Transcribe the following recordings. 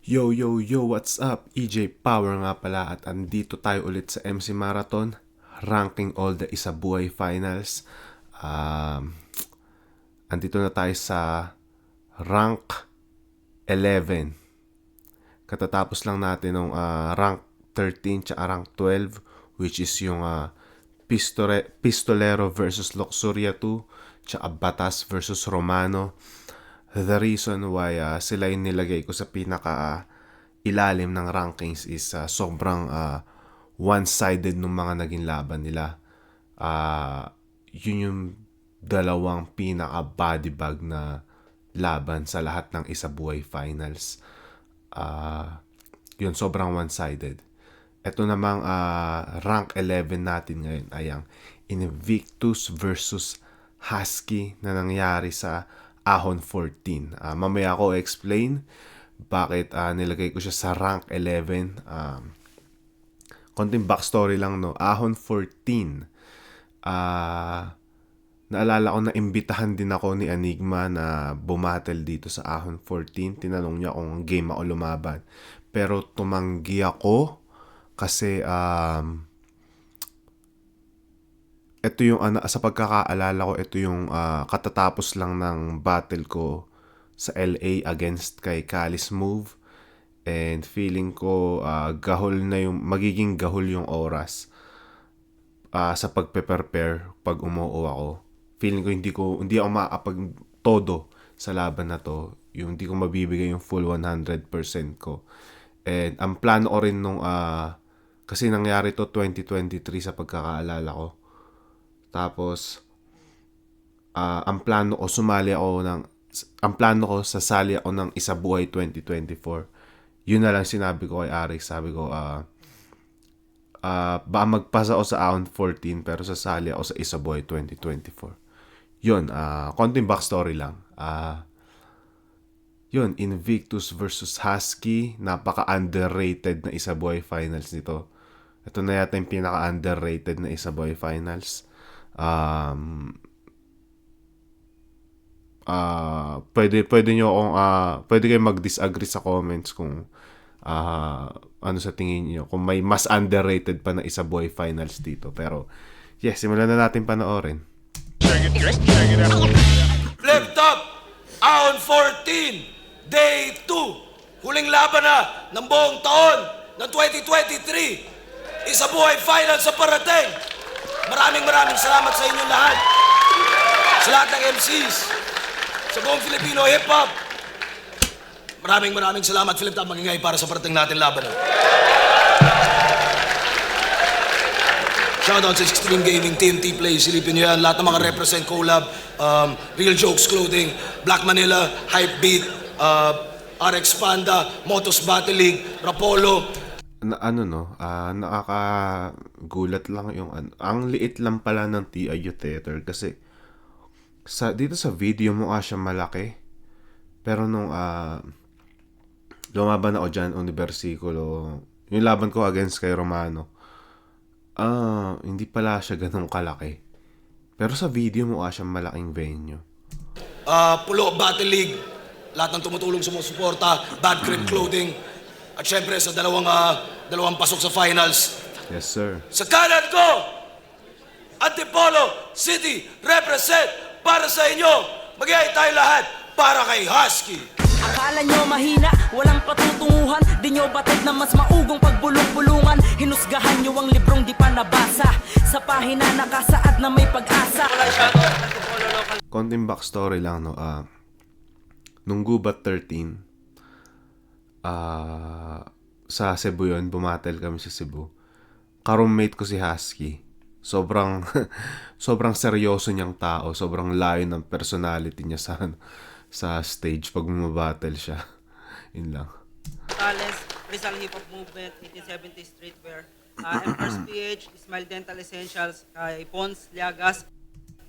Yo, yo, yo, what's up? EJ Power nga pala at andito tayo ulit sa MC Marathon, ranking all the Isabuhay Finals. Andito na tayo sa rank 11. Katatapos lang natin ng rank 13 tsaka rank 12, which is yung Pistolero versus Luxuria 2 tsaka Batas versus Romano. The reason why sila yung nilagay ko sa pinaka ilalim ng rankings is sobrang one-sided nung mga naging laban nila. Yun yung dalawang pinaka body bag na laban sa lahat ng Isabuhay Finals. Yun, sobrang one-sided. Ito namang rank 11 natin ngayon ay ang Invictus versus Husky na nangyari sa Ahon 14. Mamaya ako explain bakit nilagay ko siya sa rank 11. Konting backstory lang, no. Ahon 14. Naalala ko na imbitahan din ako ni Enigma na bumattle dito sa Ahon 14. Tinanong niya kung game ako lumaban. Pero tumanggi ako kasi ito yung sa pagkakaalala ko, ito yung katatapos lang ng battle ko sa LA against kay Kalis Move, and feeling ko gahol na yung magiging gahol yung oras sa pagpe-prepare pag umuo ako. Feeling ko hindi ako makakapag todo sa laban na to, yung hindi ko mabibigay yung full 100% ko. And ang plano ko rin nung kasi nangyari to 2023 sa pagkakaalala ko. Tapos, ang plano ko sasali ako ng Isabuhay 2024. Yun na lang sinabi ko kay Arik. Sabi ko, baka magpasa ako sa Ahon 14 pero sasali ako sa Isabuhay 2024. Yun, konting backstory lang. Yun, Invictus versus Husky. Napaka-underrated na Isabuhay Finals nito. Ito na yata yung pinaka-underrated na Isabuhay Finals. Pwede nyo akong pwede kayong mag-disagree sa comments kung ano sa tingin niyo, kung may mas underrated pa na Isabuhay Finals dito. Pero yes, simulan na natin panoorin. Flip top, Ahon 14, Day 2. Huling laban na ng buong taon ng 2023. Isabuhay Finals sa parating. Maraming salamat sa inyong lahat. Sa lahat ng MCs, sa buong Filipino hip-hop. Maraming salamat, Philip Top, magingay para sa parating natin laban. Shoutout sa Extreme Gaming, TNT Play, silipin nyo yan. Lahat ng mga represent collab, Real Jokes Clothing, Black Manila, Hype Beat, RX Panda, Motos Battle League, Rapolo. Nakakagulat lang yung ang liit lang pala ng TIU Theater kasi dito sa video mukha siya malaki. Pero nung lumaban ako dyan, Universikulo, yung laban ko against kay Romano, hindi pala siya ganun kalaki. Pero sa video mukha siya malaking venue. Pulo Battle League, lahat ng tumutulong sa mga suporta, Bad Crib Clothing, at syempre sa dalawang pasok sa finals. Yes, sir. Sa kanan ko, Antipolo City represent para sa inyo. Mag-iay tayo lahat para kay Husky. Akala nyo mahina, walang patutunguhan. Di nyo batid na mas maugong pagbulong-bulungan. Hinusgahan nyo ang librong di pa nabasa. Sa pahina nakasaad na may pag-asa. Konting backstory lang, no. Nung Gubat 13, sa Cebu yun, bumatel kami sa Cebu. Ka-roommate ko si Husky. Sobrang seryoso niyang tao. Sobrang layo ng personality niya sa stage pag bumabattle siya. Yun lang. Tales, Rizal Hip Hop Movement, 1870 Streetwear, Emperor's PH, Ismail Dental Essentials, kay Pons Liagas,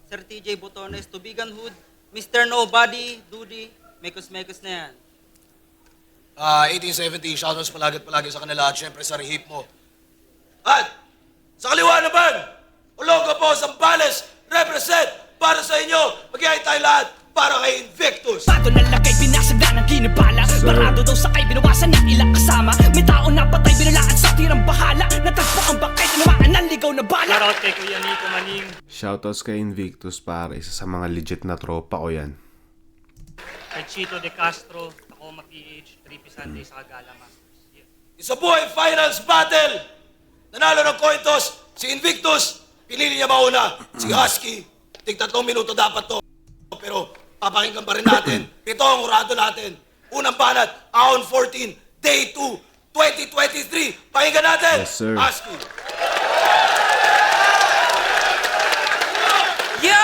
Sir TJ Botones, Tubigan Hood, Mr. Nobody, Dudy, Mekos na yan. 1870, shoutouts palagi sa kanila at syempre sa rehip mo. At sa kaliwa naman, Olonga po, Zambales, represent para sa inyo. Mag-iay tayo lahat para kay Invictus. Bato na lakay, binasag na ng kinabala. sir. Barado daw sakay, binawasan ng ilang kasama. May tao na patay, binulaan sa tirang bahala. Natagpo ang bangkay, tinamaan ng ligaw na bala. Shoutout kay Kuya Nico Maning. Shoutouts kay Invictus, pare. Isa sa mga legit na tropa ko yan. Kay Chito De Castro. Ako ma-PH. 3P Sunday sa Kagala Masters. Yeah. Isa buhay finals battle! Nanalo ng coin toss, si Invictus, pinili niya mauna. Si Husky, tig 3 minuto dapat to. Pero papakinggan pa rin natin. Ito ang urado natin. Unang banat, Ahon 14, Day 2, 2023. Pakinggan natin. Yes, sir. Husky. Yo!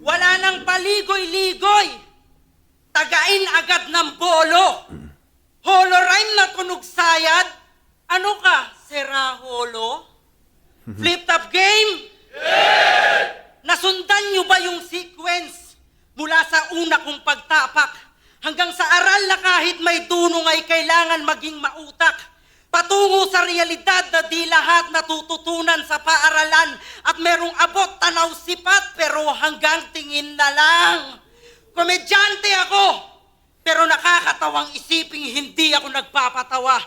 Wala nang paligoy-ligoy. Tagain agad ng bolo. Holorime na tunog sayad. Ano ka, Sera Holo? Flip-top game? Nasundan nyo ba yung sequence? Mula sa una kong pagtapak hanggang sa aral na kahit may dunong ay kailangan maging mautak. Patungo sa realidad na di lahat natututunan sa paaralan at merong abot tanaw sipat pero hanggang tingin na lang. Komedyante ako, pero nakakatawang isiping hindi ako nagpapatawa.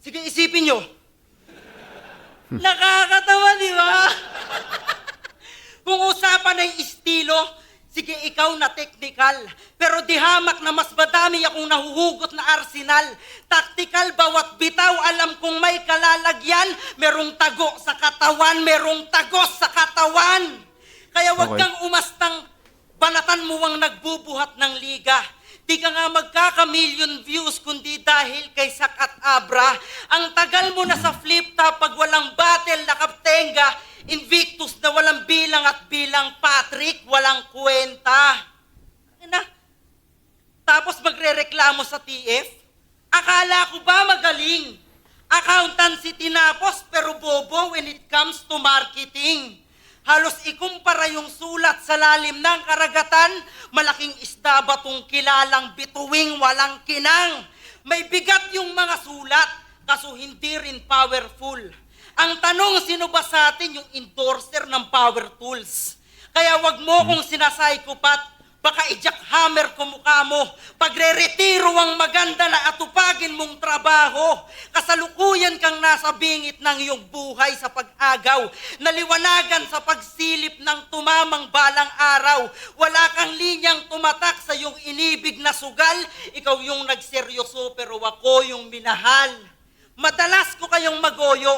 Sige, isipin nyo. Nakakatawa, di ba? Kung usapan ay estilo, sige ikaw na technical. Pero di hamak na mas madami akong nahuhugot na arsenal. Tactical, bawat bitaw, alam kong may kalalagyan. Merong tago sa katawan, merong tagos sa katawan. Kaya wag Okay. kang umastang banatan mo ang nagbubuhat ng liga. Di ka nga magkaka-million views kundi dahil kay Sakat Abra. Ang tagal mo na sa flip-top pag walang battle na kaptenga. Invictus na walang bilang at bilang Patrick, walang kwenta. Na, tapos magrereklamo sa TF? Akala ko ba magaling? Accountancy tinapos pero bobo when it comes to marketing. Halos ikumpara yung sulat sa lalim ng karagatan, malaking isda ba tong kilalang bituing walang kinang? May bigat yung mga sulat, kaso hindi rin powerful. Ang tanong, sino ba sa atin yung endorser ng power tools? Kaya wag mo kong sinasaykopat, baka i-jackhammer ko mukha mo. Pagre-retiro ang maganda na atupagin mong trabaho. Kasalukuyan kang nasa bingit ng iyong buhay sa pag-agaw. Naliwanagan sa pagsilip ng tumamang balang araw. Wala kang linyang tumatak sa iyong inibig na sugal. Ikaw yung nagseryoso pero ako yung minahal. Madalas ko kayong magoyo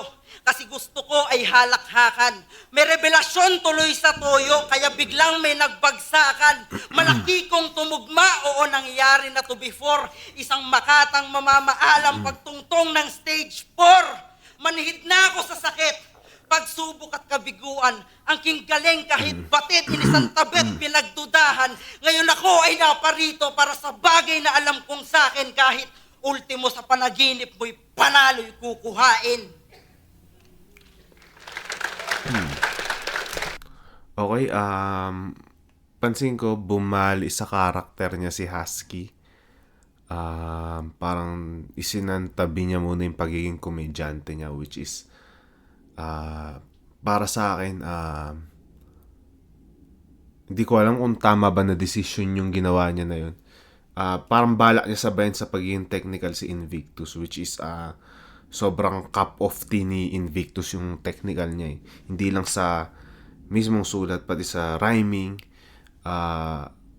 kasi gusto ko ay halakhakan. May revelasyon tuloy sa toyo kaya biglang may nagbagsakan. Malaki kong tumugma, oo nangyari na to before. Isang makatang mamamaalam pagtungtong ng stage 4. Manhid na ako sa sakit. Pagsubok at kabiguan, ang kinggaling kahit batid, inisang tabet, pinagdudahan. Ngayon ako ay naparito para sa bagay na alam kong sa akin kahit ultimo sa panaginip mo'y panalo'y kukuhain. Okay, pansin ko bumali sa karakter niya si Husky. Parang isinantabi niya muna yung pagiging komedyante niya, which is para sa akin, hindi ko alam kung tama ba na decision yung ginawa niya na yun. Parang balak niya sabayan sa pagiging technical si Invictus, which is sobrang cup of tea ni Invictus yung technical niya eh. Hindi lang sa mismong sulat, pati sa rhyming.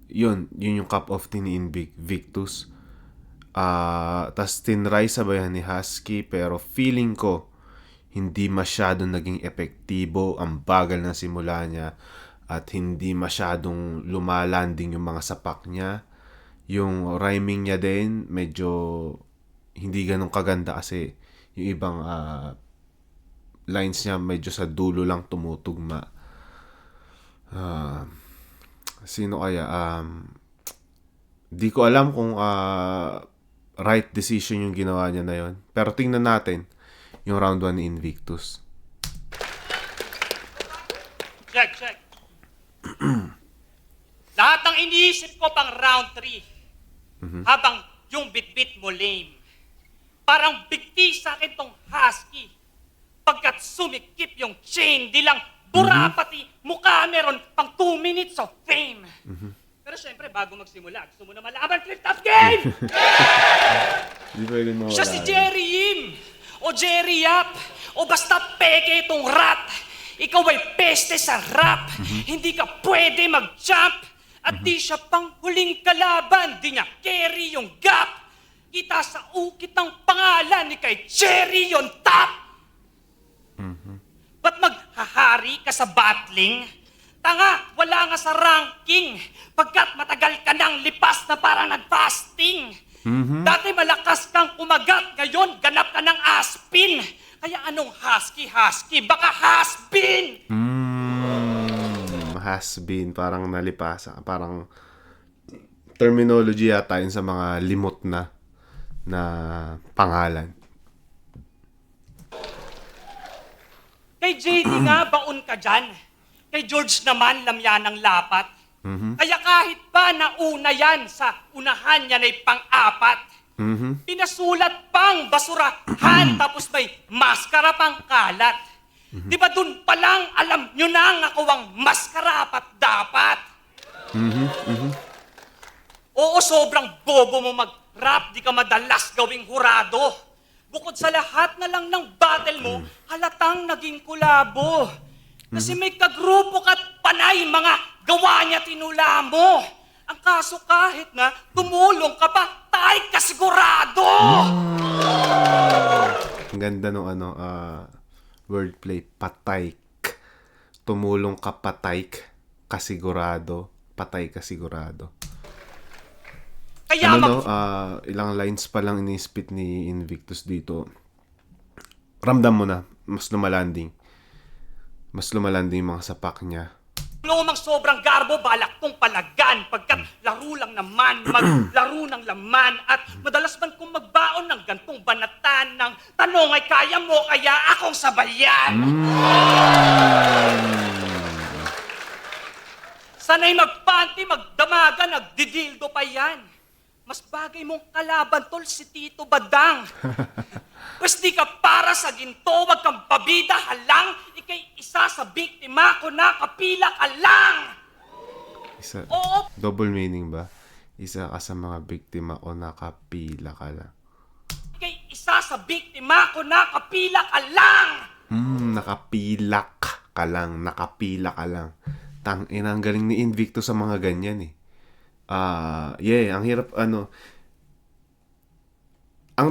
Yun yung cup of tea ni Invictus. Tas tinry sabayan ni Husky, pero feeling ko hindi masyadong naging epektibo, ang bagal ng simula niya at hindi masyadong lumalanding yung mga sapak niya. Yung rhyming niya din medyo hindi ganun kaganda kasi yung ibang lines niya medyo sa dulo lang tumutugma. Sino kaya? Di ko alam kung right decision yung ginawa niya na yun. Pero tingnan natin yung round 1 ni Invictus. Check. Lahat ng iniisip ko pang round 3. Habang yung bit-bit mo lame. Parang bigti sa akin tong Husky. Pagkat sumikip yung chain, di lang bura pati mukha meron pang 2 minutes of fame. Pero syempre, bago magsimula, gusto mo na malaman, Flip Top Game! Hindi pwedeng mawala. Siya si Jerry Yim, o Jerry Yap, o basta peke itong rat. Ikaw ay peste sa rap. Hindi ka pwede mag-jump. At di siya pang huling kalaban. Di niya carry yung gap. Kita sa ukit ng pangalan ni kay Jerry yung top. Ba't maghahari ka sa battling? Tanga, wala nga sa ranking. Pagkat matagal ka nang lipas na parang nag-fasting. Dati malakas kang kumagat, ngayon ganap ka ng aspin. Kaya anong husky? Baka has-been! Has been, parang nalipasa. Parang terminology yata yun sa mga limot na pangalan. Kay JD nga, baon ka dyan. Kay George naman, lamyan ng lapat. Kaya kahit pa nauna yan, sa unahan yan ay pang-apat. Pinasulat pang basurahan, tapos may maskara pang kalat. Di ba dun pa lang alam nyo na ang ako ang maskarapat dapat? Oo, sobrang bobo mo mag-rap, di ka madalas gawing hurado. Bukod sa lahat na lang ng battle mo, halatang naging kulabo. Kasi may kagrupo ka't panay mga gawa niya tinula mo. Ang kaso kahit na tumulong ka pa, tayo ka sigurado! Ang ganda nung wordplay, patayk. Tumulong ka patayk, kasigurado. Patay ka sigurado. Kaya Ilang lines pa lang ini-spit ni Invictus dito. Ramdam mo na, mas lumalanding. Mas lumalanding yung mga sapak niya. Lumang sobrang garbo, balak kong palagan. Pagkat laro lang naman, maglaro ng laman. At madalas man kong magbaon ng gantong banatan ng tanong ay kaya mo, kaya akong sabayan. Sanay magpanty, magdamaga, nagdidildo pa yan. Mas bagay mong kalaban, tol, si Tito Badang. Pwes di ka para sa ginto, wag kang pabida, halang. Ika'y isa sa biktima ko na kapila ka lang. Isa, Oo. double meaning ba? Isa ka sa mga biktima o nakapila ka lang. Ika'y isa sa biktima ko na kapila ka lang. Nakapilak ka lang. Nakapila ka lang. Tangina, ang galing ni Invictus sa mga ganyan eh. Ang hirap ang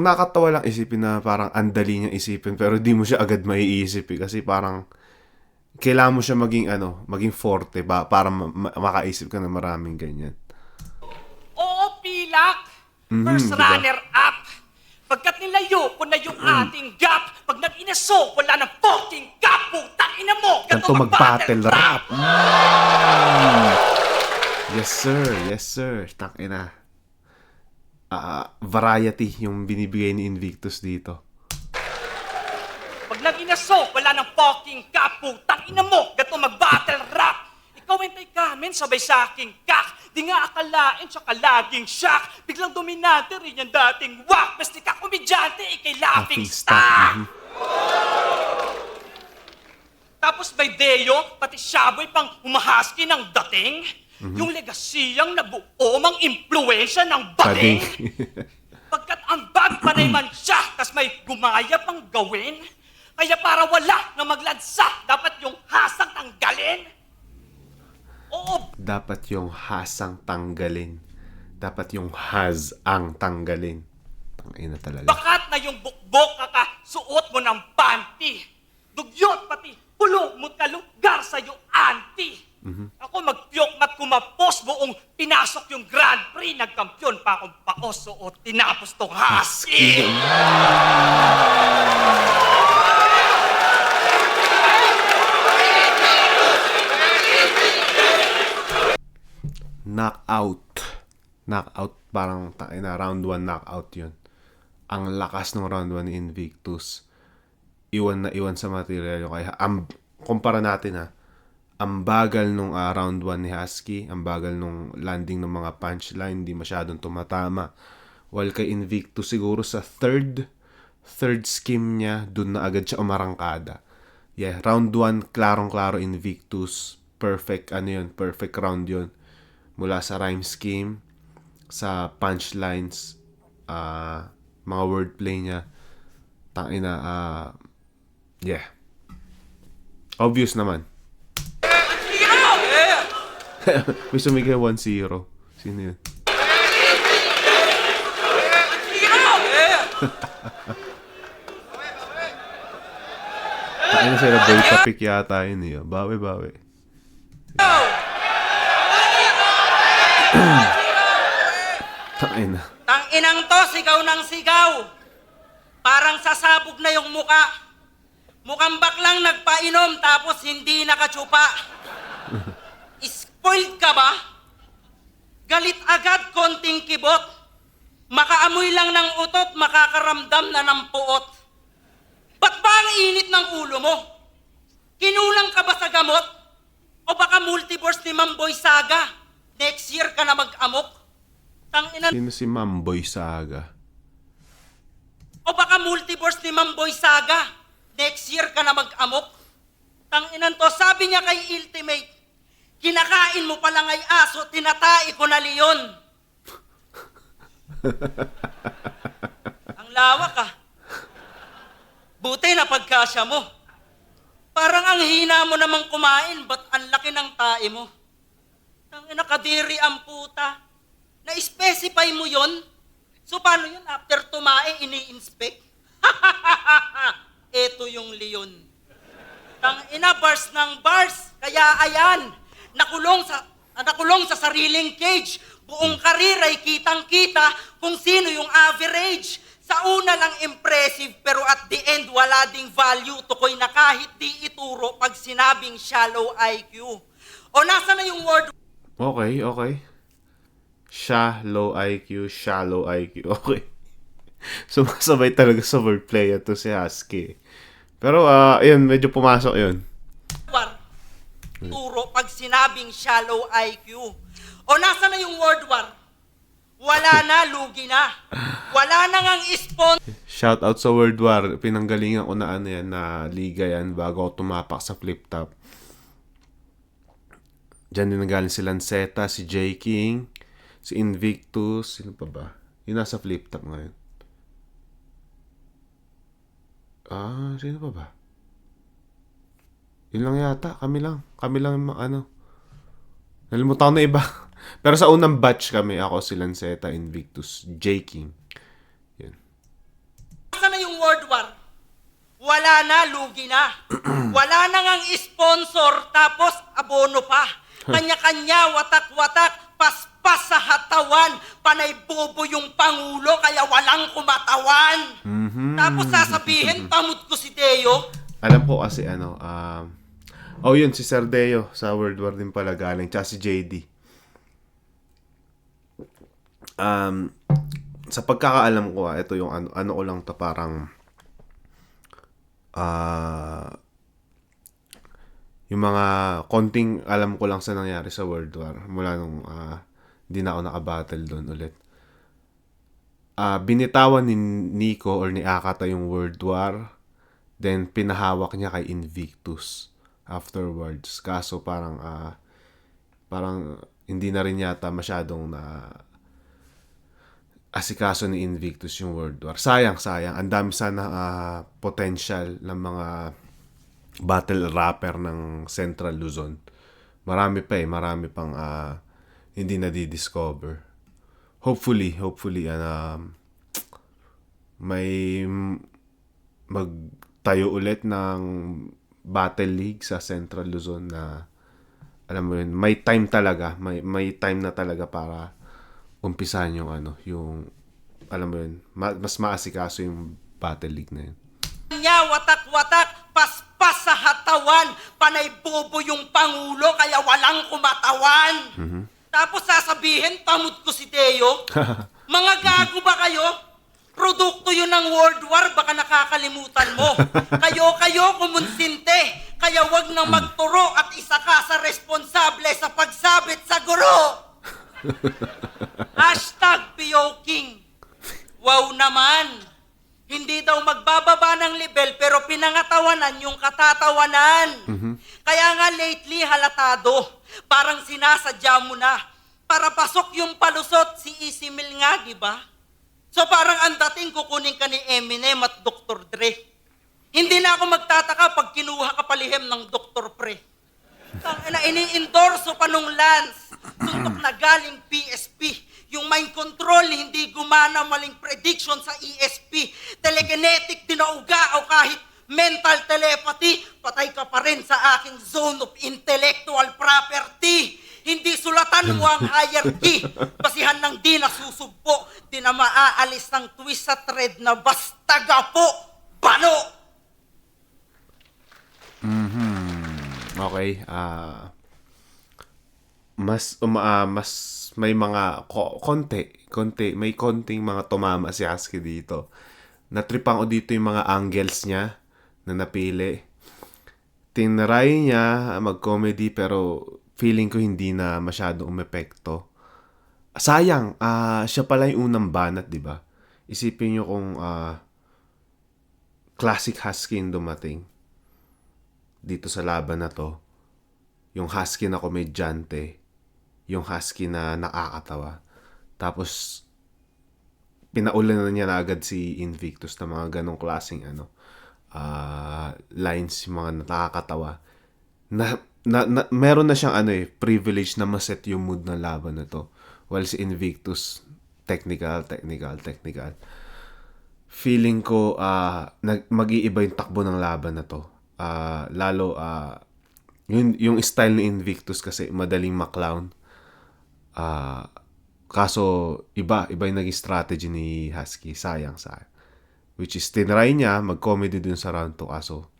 nakatawa lang isipin na parang andali niya isipin pero di mo siya agad maiisip eh, kasi parang kailangan mo siya maging forte ba para makaisip ka ng maraming ganyan. Oo, pilak. First diba? runner-up. Pagkat nilayo ko na yung ating gap, pag nag-inaso, wala ng fucking gap, putang ina mo, Ganto mag-battle rap. Yes sir. Tangina. Variety yung binibigay ni Invictus dito. Pag nag-inaso, wala ng fucking gap, putang ina mo, ganto mag-battle rap. Ikaw hintay kamin, sabay sa aking kak. Di nga akalain, tsaka laging shock. Biglang dominante rin yung dating wak. Basta ka komedyante, ikay laughing stock. Tapos may Deo, pati Shaboy pang humahasky ng dating. Yung legasiyang nabuo mang impluensya ng bading. Pagkat ang bag panay man siya, tas may gumaya pang gawin. Kaya para wala na maglansa, dapat yung hasang tanggalin. Oo, Dapat yung hasang tanggalin. Dapat yung has ang tanggalin. Tangina talaga. bakat na yung bukbok kakasuot mo ng panty. Dugyot pati pulong mo kalugar sa'yo, auntie. Ako magpiyok mat kumapos buong pinasok yung Grand Prix. Nagkampiyon pa akong paos o tinapos tong husky. Knockout, parang round 1 knockout yun. Ang lakas ng round 1 ni Invictus. Iwan na iwan sa material. Kaya kumpara natin ang bagal nung round 1 ni Husky, ang bagal nung landing ng mga punchline, hindi masyadong tumatama. While kay Invictus siguro sa third scheme niya, dun na agad siya umarangkada. Round 1, klarong-klaro Invictus. Perfect round yun. Mula sa rhyme scheme, sa punchlines, mga wordplay niya. Tangina, yeah. Obvious naman. May sumigay 1-0. Sino yun? Tangina sila, boy topic yata yun eh. Bawi. Tangina. Tanginang to, sigaw ng sigaw. Parang sasabog na yung muka. Mukhang baklang nagpainom tapos hindi nakatsupa. Spoiled ka ba? Galit agad, konting kibot. Makaamoy lang ng utot, makakaramdam na ng puot. Ba't ba ang init ng ulo mo? Kinulang ka ba sa gamot? O baka multiverse ni Mamboy Saga? Next year ka na mag-amok? Tanginan. Sino si Mamboy Saga? O baka multiverse ni Mamboy Saga? Next year ka na mag-amok? Tanginan to, sabi niya kay Ultimate, kinakain mo palang ay aso, tinatai ko na leon. Ang lawak ah. Buti na pagkasya mo. Parang ang hina mo namang kumain, ba't ang laki ng tae mo? Tangina, kadiri ang puta. Na-specify mo yon? So paano yun? After tumae, ini-inspect? Eto yung leon. Tangina, bars ng bars. Kaya ayan, nakulong sa sariling cage. Buong karir ay kitang-kita kung sino yung average. Sa una lang impressive, pero at the end wala ding value. Tukoy na kahit di ituro pag sinabing shallow IQ. O nasa na yung word? Okay. Shallow IQ. Okay. Sumasabay talaga sa wordplay ito si Husky. Pero, ayun, medyo pumasok yun. War. Turo pag sinabing shallow IQ. O nasa na yung word war? Wala na, lugi na. Wala na ngang sponsor. Shout out sa World War. Pinanggalingan ko na ano yan, na liga yan bago ako tumapak sa flip top. Diyan din nanggaling si Lanceta, si J. King, si Invictus, sino pa ba? Yung nasa flip top ngayon. Sino pa ba? Yun lang yata, kami lang yung ano. Nalimutan ko na iba. Pero sa unang batch kami, ako si Lanceta, Invictus, J. King. Yun. Nasa na yung word war? Wala na, lugi na. Wala na ngang sponsor, tapos abono pa. Kanya-kanya, watak-watak, paspas sa hatawan. Panay bobo yung Pangulo, kaya walang kumatawan. Tapos sasabihin, tamot ko si Deo. Alam ko kasi yun, si Sir Deo sa World War din pala galing, tsaka si JD. Sa pagkakaalam ko, ito yung ano ko lang to, parang yung mga konting alam ko lang sa nangyari sa World War mula nung hindi na ako nakabattle doon ulit. Binitawan ni Nico or ni Akata yung World War, then pinahawak niya kay Invictus afterwards. Kaso parang hindi na rin yata masyadong na asikaso ni Invictus yung World War. Sayang. Ang dami sana potential ng mga battle rapper ng Central Luzon. Marami pang hindi na di-discover. Hopefully may magtayo ulit ng battle league sa Central Luzon na alam mo yun, may time na talaga para umpisahan yung alam mo yun, mas maasikaso yung battle league na yun. Kanya, watak-watak, paspas sa hatawan. Panay bobo yung Pangulo, kaya walang kumatawan. Tapos sasabihin, tamot ko si Deo. Mga gago ba kayo? Produkto yun ng World War, baka nakakalimutan mo. Kayo kumunsinte, kaya wag nang magturo at isa ka sa responsable sa pagsabit sa guro. #POKing. Wow naman. Hindi daw magbababa ng level pero pinangatawanan yung katatawanan. Kaya nga lately halatado, parang sinasadya mo na. para pasok yung palusot si Isimil nga, di ba? So parang ang dating kukunin ka ni Eminem at Dr. Dre. Hindi na ako magtataka pag kinuha ka palihim ng Dr. Pre. Tangina, ini-endorso pa nung Lance. Suntok na galing PSP. Yung mind control, hindi gumana, maling prediction sa ESP. Telekinetic, tinauga o kahit mental telepathy, patay ka pa rin sa aking zone of intellectual property. Hindi sulatan mo ang hierarchy. Basihan ng di nasusugpo, di na maaalis ng twist sa thread na basta gapo, bano. Okay, mas may mga may konting mga tumama si Husky dito. Natripan ko dito yung mga angles niya na napili. Tinry niya mag-comedy pero feeling ko hindi na masyado umepekto. Sayang, siya pala yung unang banat, di ba? Isipin niyo kung classic Husky yung dumating dito sa laban na to. Yung Husky na komedyante, yung Husky na nakakatawa. Tapos pinaulan na niya na agad si Invictus na mga ganong klaseng lines, yung mga nakakatawa. Meron na siyang privilege na maset yung mood ng laban na to. While si Invictus, technical. Feeling ko mag-iiba yung takbo ng laban na to. Lalo yung style ni Invictus kasi madaling ma-clown. Kaso iba yung naging strategy ni Husky. Sayang. Which is tinry niya mag-comedy dun sa round 2 kaso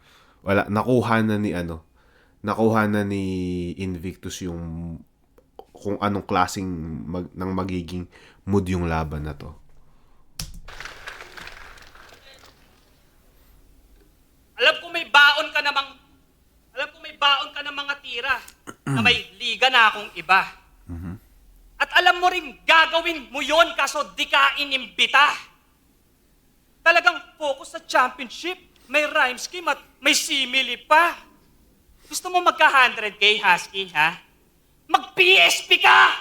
wala, nakuha na ni Invictus yung kung anong klaseng ng magiging mood yung laban na to. Alam ko may baon ka ng mga tira na may liga na akong iba. At alam mo rin gagawin mo yon kaso di ka inimbita. Talagang focus sa championship, may rhyme scheme at may simile pa. Gusto mo magka 100K, Husky, ha? Mag-PSP ka!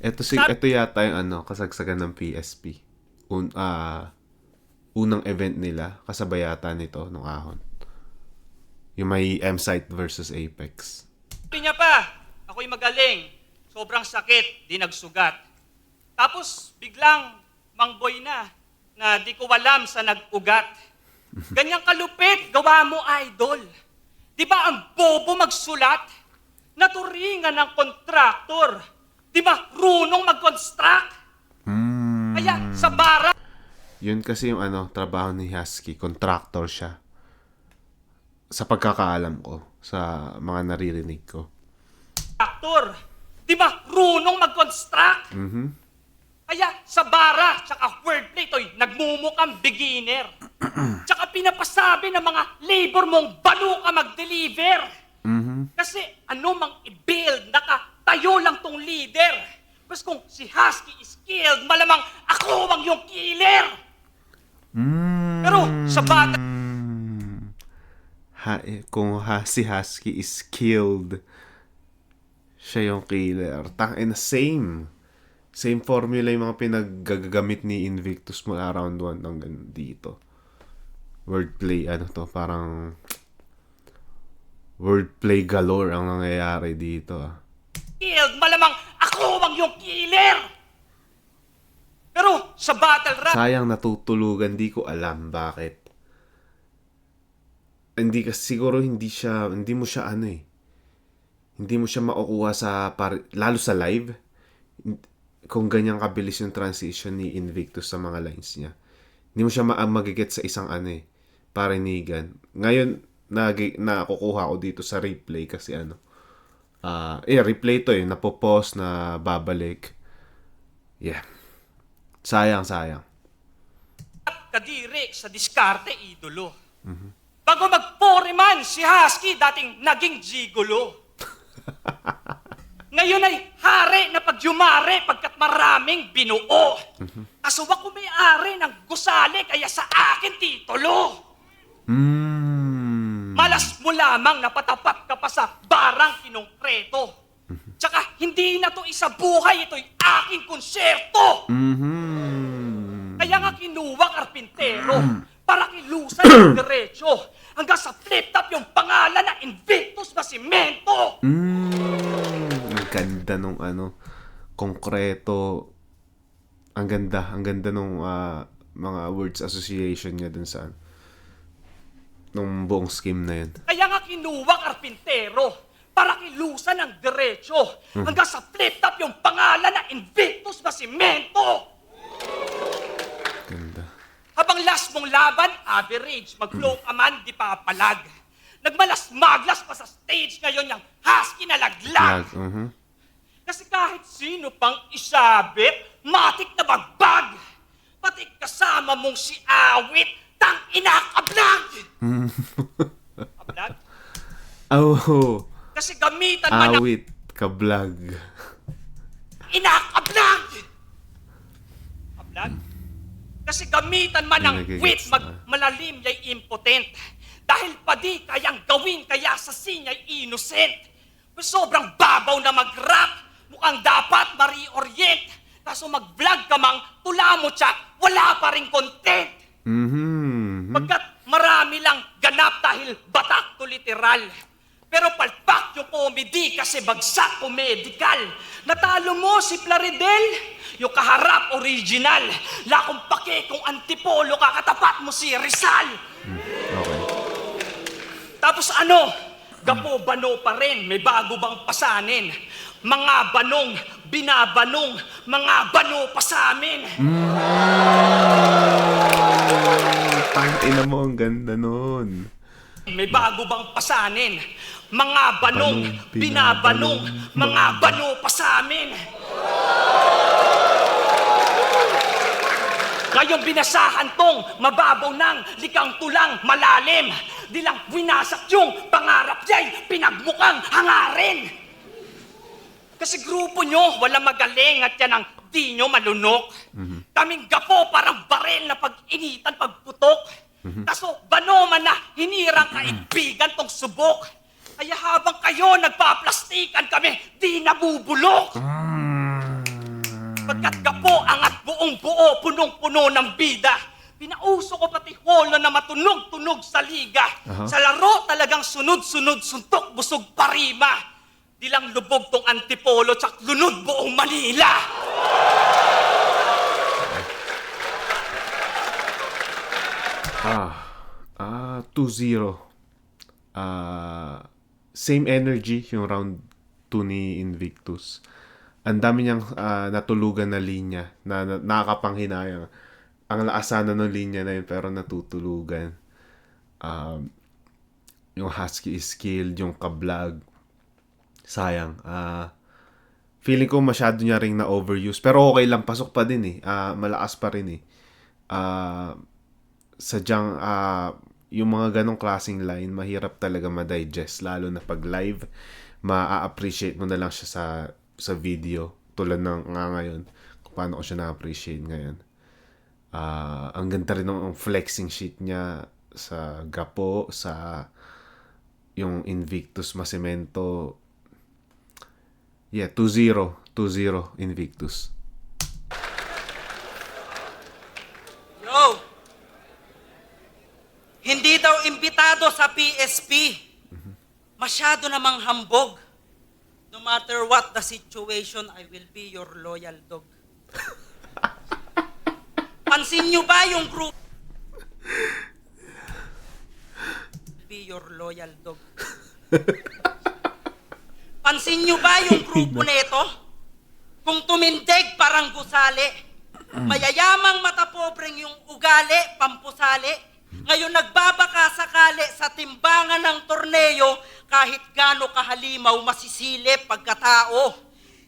Ito yata yung kasagsagan ng PSP. Unang event nila, kasabay yata nito nung ahon. Yung may M-Site versus Apex. Sabi niya pa, ako'y magaling. Sobrang sakit, di nagsugat. Tapos, biglang, mangboy na di ko alam sa nag-ugat. Ganyang kalupit, gawa mo, idol. Di ba ang bobo magsulat? Naturingan ng kontraktor. Di ba runong mag-construct? Kaya, sa bara, Yun kasi yung trabaho ni Husky, contractor siya. Sa pagkakaalam ko, sa mga naririnig ko. aktor. Di ba runong mag-construct? Kaya sa bara, tsaka wordplay, to'y nagmumukhang beginner. Tsaka pinapasabi ng mga labor mong balo ka mag-deliver. Kasi ano mang i-build, nakatayo lang tong leader. Mas kung si Husky is skilled, malamang ako ang yung killer. Pero sa bata... Si Husky is killed, siya yung killer. Same formula yung mga pinaggagamit ni Invictus mula round 1 hanggang dito. Wordplay, parang wordplay galore ang nangyayari dito. Killed, malamang ako ang yung killer. Pero sa battle rap... Sayang natutulugan, di ko alam bakit. Siguro hindi mo siya hindi mo siya makukuha lalo sa live. Kung ganyan kabilis yung transition ni Invictus sa mga lines niya. Hindi mo siya magiget sa isang parinigan. Ngayon, nakukuha ko dito sa replay kasi replay to napopause na babalik. Yeah. Sayang. Kadiri sa diskarte, idolo. Bago mag-foreman, si Husky dating naging gigolo. Ngayon ay hari na pagyumari pagkat maraming binuo. Asuwa ko may-ari ng gusali kaya sa akin titulo. Malas mo lamang napatapat ka pa sa barang kinongkreto. Tsaka hindi na to isa buhay, ito'y aking konsyerto! Kaya nga kinuha karpintero para kilusan ng diretso hanggang sa flip-top yung pangalan na Invictus Nascimento! Ang ganda nung konkreto. Ang ganda nung mga words association niya dun sa nung buong scheme na yun. Kaya nga kinuha karpintero para kilusan ng diretso hanggang sa flip-top yung pangalan na Invictus Nascimento! Ganda. Habang last mong laban, average, mag-flow ka man, di papalag. Nagmalas-maglas pa sa stage ngayon yung husky na laglag. Kasi kahit sino pang isabit, matik na bagbag. Pati kasama mong si Awit, tang inakablag. Kablag? Oh, Kasi gamitan man ng awit, kablag. inakablag. Kablag? Kasi gamitan man ng Nagigets wit, na. malalim yay impotent. Dahil pa di kayang gawin, kaya sa sinya'y innocent. Sobrang babaw na mag-rap, mukhang dapat ma-reorient. Kaso mag-vlog ka mang, tula mo tsak, wala pa rin content. Pagkat marami lang ganap dahil batak to literal. Pero palpak yung comedy kasi bagsak po medical. Natalo mo si Plaridel, yung kaharap original. Lakong pake kung antipolo ka, katapat mo si Rizal. Okay. Tapos gapo-bano pa rin, may bago bang pasanin? Mga banong, binabanong, mga bano pa sa amin. Tangina mo, ang ganda nun. May bago bang pasanin? Mga banong, Banong, binabanong, mga bano pa sa amin. Ngayong binasahan tong mababaw ng likang tulang malalim. Di lang winasak yung pangarap niya'y pinagmukhang hangarin. Kasi grupo nyo, wala magaling at yan ang di nyo malunok. Kaming gapo parang barel na pag-initan, pagputok. Kaso bano man na hinirang kaibigan tong subok. Kaya habang kayo nagpaplastikan kami, di nabubulok. Pagkat gapo angat buong buo, punong-puno ng bida. Pinauso ko pati holo na matunog-tunog sa liga. Sa laro talagang sunod-sunod, suntok, busog parima. Di lang lubog tong antipolo, tsak lunod buong Manila. Ah, 2-0. Same energy yung round 2 ni Invictus. Ang dami niyang natulugan na linya na nakakapanghinayang. Ang lakas sana ng linya na yun pero natutulugan. Yung husky is skilled, yung kablag. Sayang. Feeling ko masyado niya ring na-overuse. Pero okay lang, pasok pa din eh. Malakas pa rin eh. Sadyang yung mga ganong klaseng line, mahirap talaga ma-digest. Lalo na pag live, ma-appreciate mo na lang siya sa video. Tulad ng nga ngayon, kung paano ko siya na-appreciate ngayon. Ang ganda rin ng flexing sheet niya sa Gapo, sa yung Invictus Nascimento. Yeah, 2-0. 2-0 Invictus. Yo! Hindi daw imbitado sa PSP. Masyado namang hambog. No matter what the situation, I will be your loyal dog. Pansin nyo ba yung group? Be your loyal dog. Pansin nyo ba yung grupo nito? Kung tumindig parang gusali. Mayayamang matapobreng yung ugali, pampusali. Ngayon nagbabaka sakali sa timbangan ng torneo, kahit gaano kahalimaw masisilip pagkatao.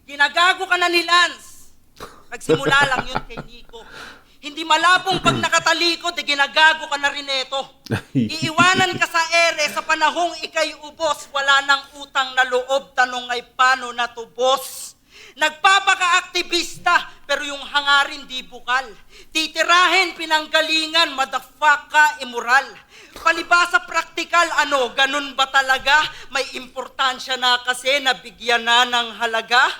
Ginagago ka na ni Lance. Nagsimula lang yun kay Nico. Hindi malabong pag nakatalikod, ginagago ka na rin ito. Iiwanan ka sa ere sa panahong ikay ubos, wala nang utang na loob, tanong ay paano na to, boss? Nagpapaka-aktivista, pero yung hangarin di bukal. Titirahin, pinanggalingan, motherfuck ka, immoral. Palibasa praktikal, ano, ganun ba talaga? May importansya na kasi nabigyan na ng halaga?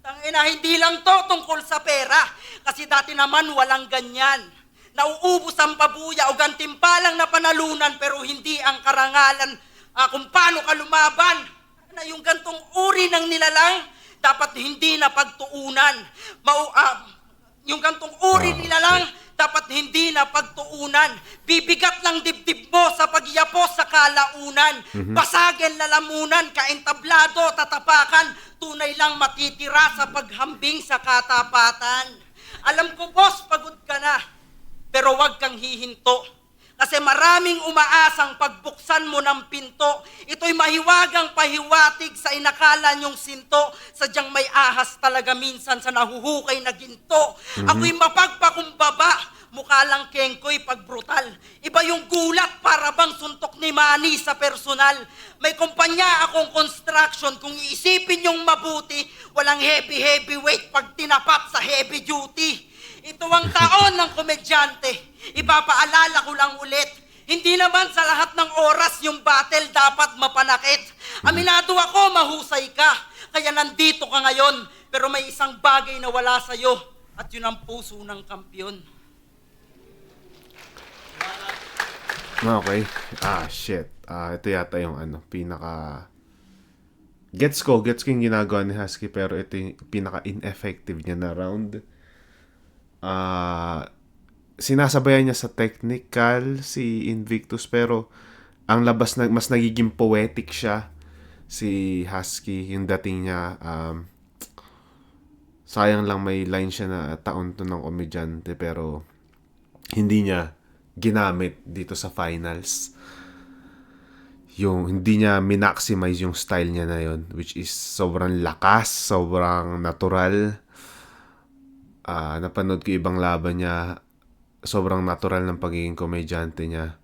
Tangina, hindi lang to tungkol sa pera. Kasi dati naman walang ganyan. Nauubos ang pabuya o gantimpalang na panalunan pero hindi ang karangalan kung paano ka lumaban. Na yung gantong uri ng nilalang dapat hindi na pagtuunan. Yung gantong uri nilalang dapat hindi na pagtuunan. Bibigat ng dibdib mo sa pagyapos sa kalaunan. Basagin lalamunan, kaentablado, tatapakan. Tunay lang matitira sa paghambing sa katapatan. Alam ko, boss, pagod ka na. Pero wag kang hihinto. Kasi maraming umaasang pagbuksan mo ng pinto. Ito'y mahiwagang pahiwatig sa inakala niyong sinto. Sadyang may ahas talaga minsan sa nahuhukay na ginto. Ako'y mapagpakumbaba. Mukha lang kengko'y pagbrutal. Iba yung gulat para bang suntok ni Manny sa personal. May kumpanya akong construction. Kung iisipin yung mabuti, walang heavyweight pag tinapat sa heavy duty. Ito ang taon ng komedyante. Ipapaalala ko lang ulit. Hindi naman sa lahat ng oras yung battle dapat mapanakit. Aminado ako, mahusay ka. Kaya nandito ka ngayon. Pero may isang bagay na wala sa'yo. At yun ang puso ng kampyon. Okay. Shit. Ito yata yung pinaka... Gets ko yung ginagawa ni Husky, pero ito yung pinaka-ineffective niya na round. Sinasabayan niya sa technical si Invictus, pero ang labas na mas nagiging poetic siya si Husky. Yung dating niya, sayang lang may line siya na taon to ng komedyante, pero hindi niya ginamit dito sa finals. Yung hindi niya minaximize yung style niya na yon, which is sobrang lakas, sobrang natural. Napanood ko ibang laban niya, sobrang natural ng pagiging komedyante niya,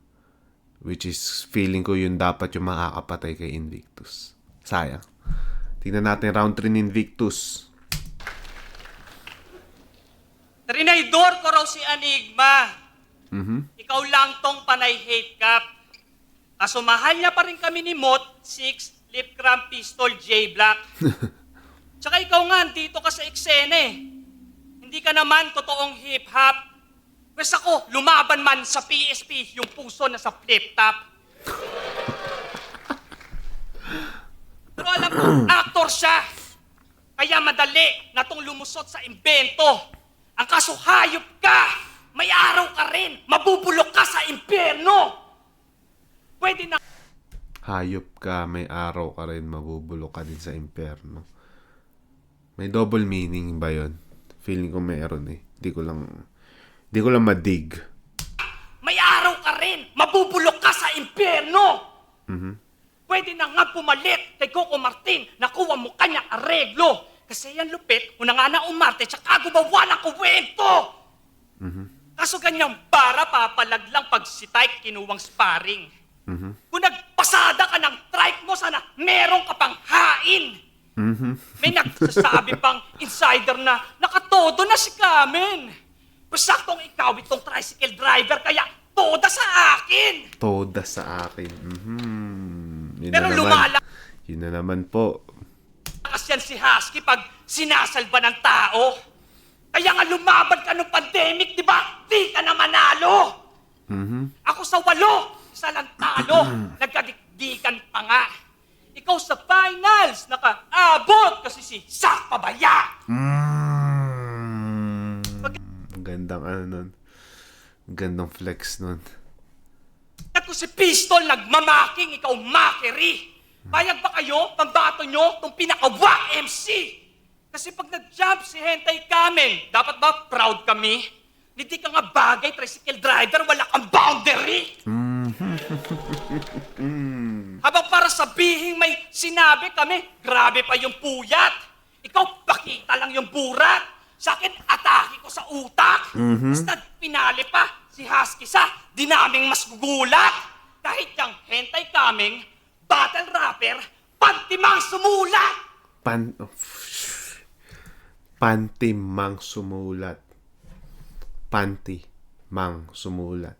which is feeling ko yun dapat yung makakapatay kay Invictus. Sayang. Tingnan natin round 3 ni Invictus. Trinaydor ko raw si Enigma. Ikaw lang tong panay hate cap. Kaso mahal niya pa rin kami ni Mot, 6, lip cramp pistol, J Black. Tsaka ikaw nga, dito ka sa eksene. Hindi ka naman totoong hip-hop. Pwes ako, lumaban man sa PSP, yung puso na sa flip-top. Pero alam ko, actor siya. Kaya madali na tong lumusot sa imbento. Ang kaso hayop ka, may araw ka rin, mabubulok ka sa impyerno. Pwede na... Hayop ka, may araw ka rin, mabubulok ka din sa impyerno. May double meaning ba yon? Feeling ko meron eh. Di ko lang madig. May araw ka rin, mabubulok ka sa impyerno. Pwede na nga pumalit kay Coco Martin, nakuha mo kanyang areglo. Kasi yan lupit, una nga na umarte, tsaka gumawa ng kuwento. Kaso ganyang para papalaglang pag si Tyke kinuwang sparring. Kung nagpasada ka ng trike mo, sana meron ka pang hain. May nagsasabi pang insider na nakatodo na si Kamen. Pasaktong ikaw itong tricycle driver, kaya toda sa akin. Toda sa akin. Yun Pero Yun na naman po. Kasi yan si Husky pag sinasalba ng tao. Kaya nga lumaban ka nung pandemic, di ba? Di ka na manalo. Ako sa 8, isa lang talo. Nagkadikdikan pa nga. Ikaw sa finals, nakaabot kasi si Sak Pabaya. Gandang nun. Gandang flex nun. Ako si Pistol, nagmamaking, ikaw makeri. Bayag ba kayo, pambato nyo, itong pinaka-whack MC? Kasi pag nag-jump si Hentay Kamen, dapat ba proud kami? Hindi ka nga bagay, tricycle driver, wala kang boundary. Habang para sabihin may sinabi kami, grabe pa yung puyat. Ikaw, pakita lang yung burat. Sa akin, atake ko sa utak. Basta pinali pa si Husky sa dinaming mas gugulat. Kahit yung Hentay Kaming, battle rapper, pantimang sumulat. Panty mang sumulat. Panty mang sumulat.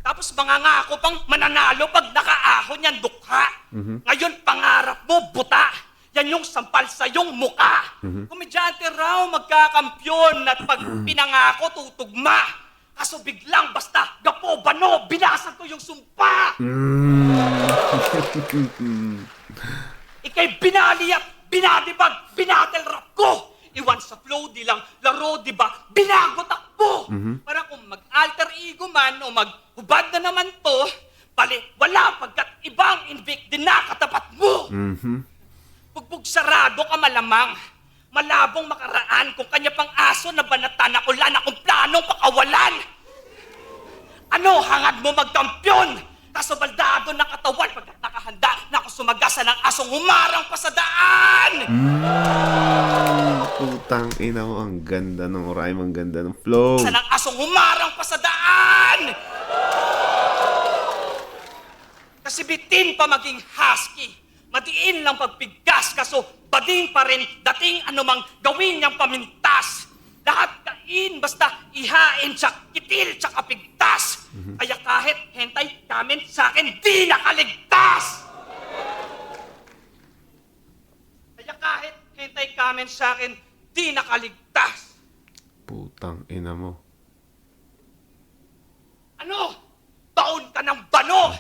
Tapos mangangako pang mananalo pag nakaahon yan dukha. Ngayon pangarap mo, buta. Yan yung sampal sa yung muka. Komedyante raw magkakampyon at pag pinangako tutugma. Kaso biglang basta gapo, bano, binasag ko yung sumpa. Ika'y binali at binadibag, binatel rap ko. Iwan sa flow, di lang laro, di ba? Binagot takbo! Para kung mag-alter ego man o maghubad na naman to, bali, wala pagkat ibang invict din na katapat mo. Bugbog sarado ka malamang. Malabong makaraan kung kanya pang aso na banatan ako lang akong planong pakawalan. Ano, hangad mo magkampyon? Kaso baldado na katawan pagkat nakahanda na ako sumagasa ng asong humarang pa sa daan. Putang ina mo, ang ganda ng rhyme, ang ganda ng flow. Sa ng asong humarang pa sa daan. Kasi bitin pa maging husky. Madiin lang pagpigkas, kaso bading pa rin dating anumang gawin niyang pamintas. Lahat kain, basta ihain, tsak kitil, tsak pigtas. Kaya kahit hentay kamen sa akin, di nakaligtas. Kaya kahit hentay kamen sa akin, di nakaligtas. Putang ina mo. Ano? Taon ka ng bano.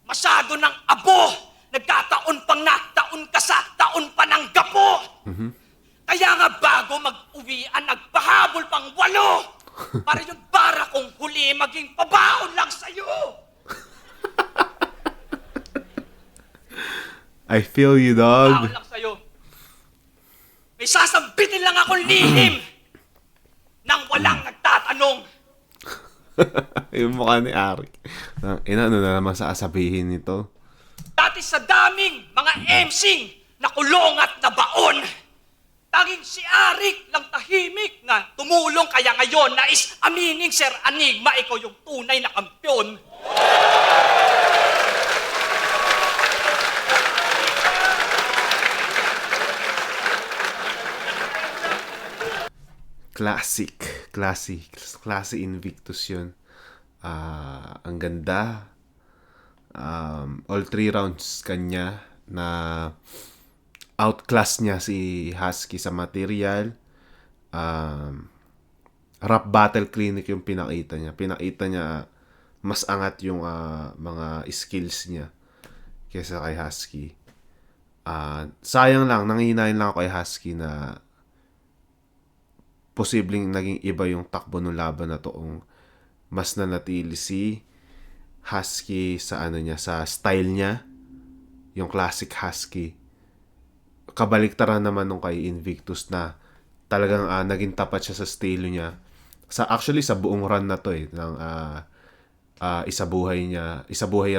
Masyado ng abo. Nagkataon pang taon ka sa taon pa ng gapo. Kaya nga bago mag-uwian, nagpahabol pang 8. Para yung bara kong huli maging pabaon lang sa'yo. I feel you, Pabaon dog. lang sa'yo. May sasambitin lang akong lihim nang walang nagtatanong. Yung mukha ni Arik. Ina, ano na naman sasabihin nito? Dati sa daming mga emsing na kulong at nabaon, taging si Arik lang tahimik na tumulong, kaya ngayon nais aminin, Sir Enigma, ikaw yung tunay na kampyon. Classy Invictus yun. Ang ganda. All 3 rounds kanya na outclass niya si Husky sa material. Rap battle clinic yung pinakita niya. Pinakita niya mas angat yung mga skills niya kaysa kay Husky. Sayang lang, nangihinayin lang ako kay Husky na posibleng naging iba yung takbo ng laban na to kung mas nanatili si Husky sa ano niya, sa style niya, yung classic Husky. Kabaliktaran naman nung kay Invictus na talagang naging tapat siya sa estilo niya. Actually sa buong run na to ng isabuhay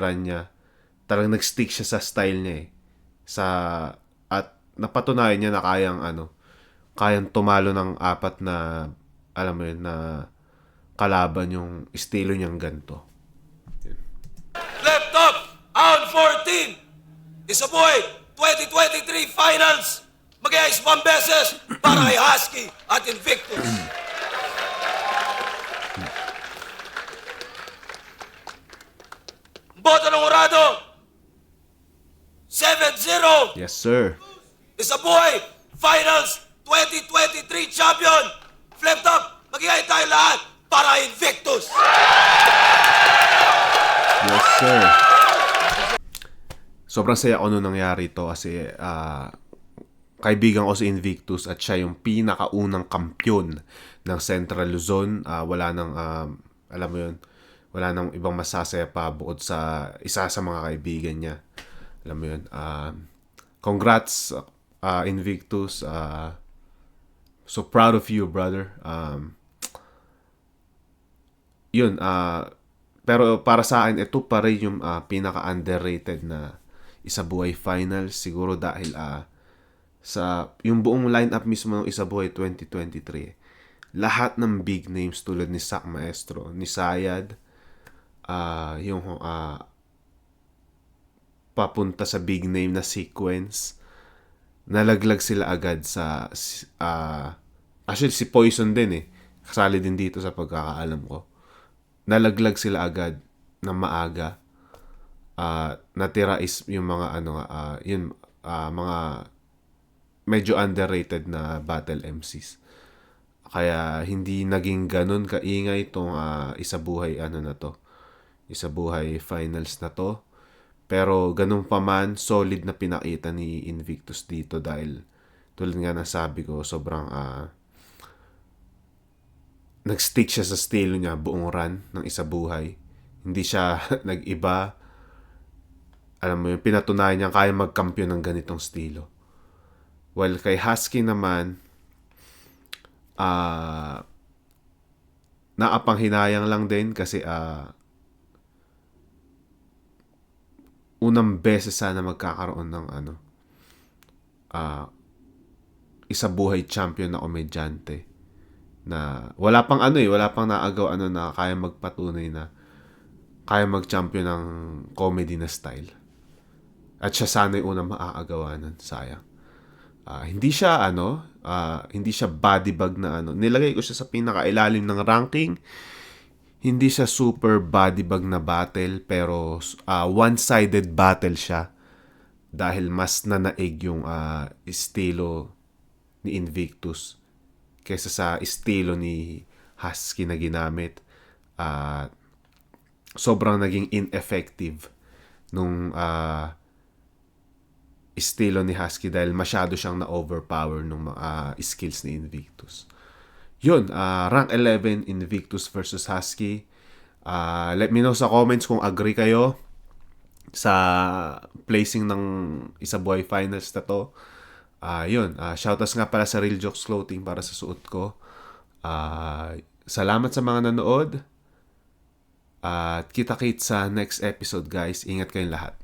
run niya. Talagang nag-stick siya sa style niya at napatunayan niya na kayang tumalo ng 4 na, alam mo yun, na kalaban yung estilo niyang ganito. Left up, round 14. Isabuhay 2023 Finals. Mag-iayos 1 beses para kay Husky at Invictus. Boto ng Urado 7-0. Yes, sir. Isabuhay Finals 2023 Champion. Flip top, mag-iayos tayo lahat para kay Invictus. Yes, sir. Sobrang saya ko nung nangyari to kasi kaibigan ko si Invictus at siya yung pinakaunang kampyon ng Central Luzon. Wala nang, alam mo yun, wala nang ibang masasaya pa bukod sa isa sa mga kaibigan niya. Alam mo yun. Congrats, Invictus. So proud of you, brother. Yun, pero para sa akin, ito pa rin yung pinaka-underrated na Isabuhay Finals. Siguro dahil sa yung buong lineup mismo ng Isabuhay 2023. Lahat ng big names tulad ni Sak Maestro, ni Sayad, yung papunta sa big name na Sequence, nalaglag sila agad sa actually si Poison din eh. Kasali din dito sa pagkakaalam ko. Nalaglag sila agad na maaga. Natira is yung mga mga medyo underrated na battle MCs. Kaya hindi naging ganun kaingay itong Isabuhay Isabuhay finals na to. Pero ganun pa man, solid na pinakita ni Invictus dito dahil tulad nga ng sabi ko, sobrang nag-stick siya sa estilo niya buong run ng Isabuhay. Hindi siya nag-iba. Alam mo yun, pinatunayan niya kaya magkampiyon ng ganitong estilo. Well, kay Husky naman, nakapanghinayang lang din kasi unang beses sana magkakaroon ng Isabuhay champion na komedyante na wala pang naagaw na kaya magpatunay na kaya mag-champion ng comedy na style. At siya sana yung unang maaagawa nun, sayang. Hindi siya body bag na nilagay ko siya sa pinakailalim ng ranking. Hindi siya super body bag na battle pero one-sided battle siya dahil mas nanaig yung estilo ni Invictus kaysa sa estilo ni Husky na ginamit. Sobrang naging ineffective nung estilo ni Husky dahil masyado siyang na-overpower nung skills ni Invictus. Yun, rank 11 Invictus versus Husky. Let me know sa comments kung agree kayo sa placing ng Isabuhay finals na to. Shoutouts nga pala sa Real Jokes Clothing para sa suot ko. Salamat sa mga nanood. At kita-kits sa next episode guys. Ingat kayong lahat.